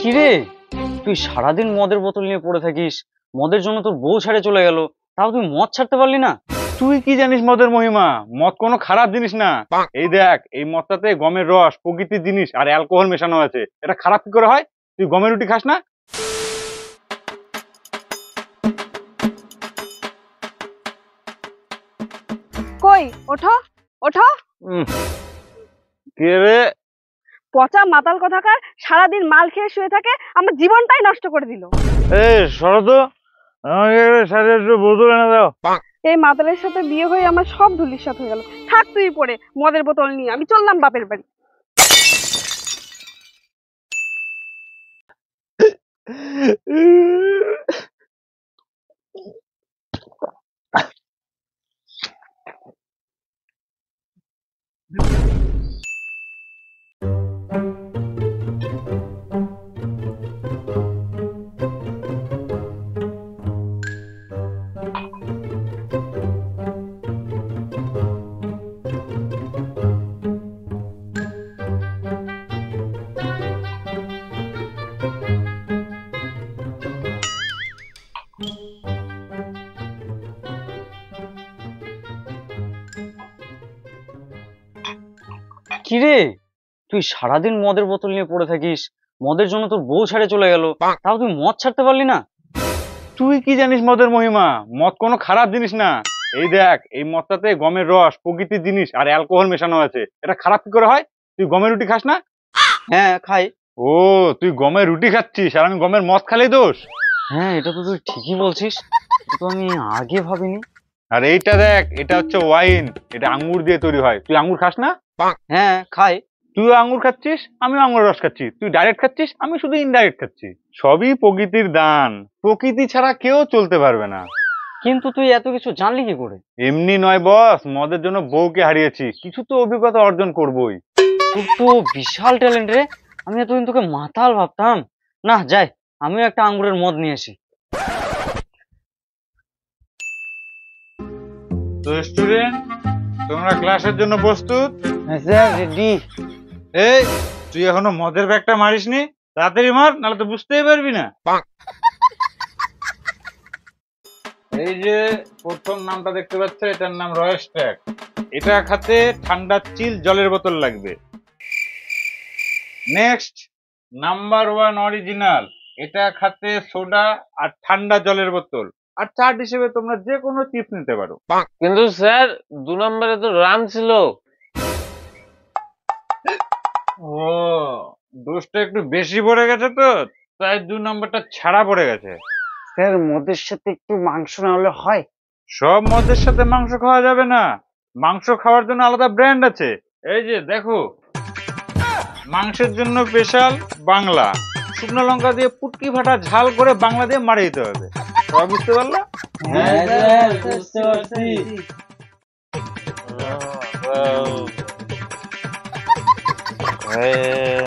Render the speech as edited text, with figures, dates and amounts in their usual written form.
কিরে, তুই সারাদিন মদের বোতল নিয়ে পড়ে থাকিস, মদের জন্য তোর বউ ছেড়ে চলে গেল, তাও তুই মদ ছাড়তে পারলি না? তুই কি জানিস মদের মহিমা? মদ কোনো খারাপ জিনিস না। এই দেখ, এই মদটাতে গমের রস, প্রকৃতির জিনিস আর অ্যালকোহল মেশানো আছে। এটা খারাপ কি করে হয়? তুই গমের রুটি খাস না? কই ওঠো ওঠো। উম, কে রে? পচা মাতাল কথাকার, সারাদিন মাল খেয়ে শুয়ে থাকে, আমার জীবনটাই নষ্ট করে দিল। শরত, আমাকে সাথে একটু বোতল এনে দাও। এই মাতালের সাথে বিয়ে হয়ে আমার সব ধুলিস্যাৎ হয়ে গেল। থাক তুই পড়ে মদের বোতল নিয়ে, আমি চললাম বাপের বাড়ি। কিরে, তুই সারাদিন মদের বোতল নিয়ে পড়ে থাকিস, মদের জন্য তোর বউ ছেড়ে চলে গেল, তাও তুই মদ ছাড়তে পারলি না? তুই কি জানিস মদের মহিমা? মদ কোনো খারাপ জিনিস না। এই দেখ, এই মদটাতে গমের রস, প্রকৃতির জিনিস আর অ্যালকোহল মেশানো আছে। এটা খারাপ কি করে হয়? তুই গমের রুটি খাস না? হ্যাঁ খাই। ও, তুই গমের রুটি খাচ্ছিস আর আমি গমের মদ খালেই দোষ? হ্যাঁ, এটা তো তুই ঠিকই বলছিস, এটা তো আমি আগে ভাবিনি। আর এইটা দেখ, এটা হচ্ছে ওয়াইন। এটা আঙ্গুর দিয়ে তৈরি হয়। তুই আঙ্গুর খাস না? হ্যাঁ খাই। তুইও আঙ্গুর খাচ্ছিস, আমিও আঙ্গুর রস খাচ্ছি। তুই ডাইরেক্ট খাচ্ছিস, আমি শুধু ইনডাইরেক্ট খাচ্ছি। সবই প্রকৃতির দান। প্রকৃতি ছাড়া কেউ চলতে পারবে না। কিন্তু তুই এত কিছু জানলি কি করে? এমনি নয় বস, মদের জন্য বউকে হারিয়েছি, কিছু তো অভিজ্ঞতা অর্জন করবোই। তোর তো বিশাল ট্যালেন্ট রে, আমি এতদিন তোকে মাতাল ভাবতাম। না যাই, আমিও একটা আঙ্গুরের মদ নিয়ে আসি। তো স্টুডেন্ট, তোমরা ক্লাসের জন্য প্রস্তুত? হ্যাঁ স্যার, রেডি। এই, তুই এখনো মদের ব্যাগটা মারিসনি? তাড়াতাড়ি মার, নাহলে তো বুঝতেই পারবি না। এই যে প্রথম নামটা দেখতে পাচ্ছ, এটার নাম রয়েস ট্যাগ। এটা খাতে ঠান্ডা চিল জলের বোতল লাগবে। Next, number 1 original. এটা খাতে সোডা আর ঠান্ডা জলের বোতল। আর চার্ট হিসেবে তোমরা যে কোনো চিপস নিতে পারো। কিন্তু স্যার 2 নম্বরে তো রাম ছিল। ও, দোষটা একটু বেশি পড়ে গেছে তো, তাই 2 নম্বরটা ছাড়া পড়ে গেছে। স্যার, মদের সাথে একটু মাংস না হলে হয়? সব মদের সাথে মাংস খাওয়া যাবে না। মাংস খাওয়ার জন্য আলাদা ব্র্যান্ড আছে। এই যে দেখো, মাংসের জন্য স্পেশাল বাংলা। শুকনো লঙ্কা দিয়ে পুটকি ফাটা ঝাল করে বাংলা দিয়ে মারিয়ে দিতে হবে। সব বুঝতে পারলা? হ্যাঁ স্যার, বুঝতে পারছি। হ্যাঁ।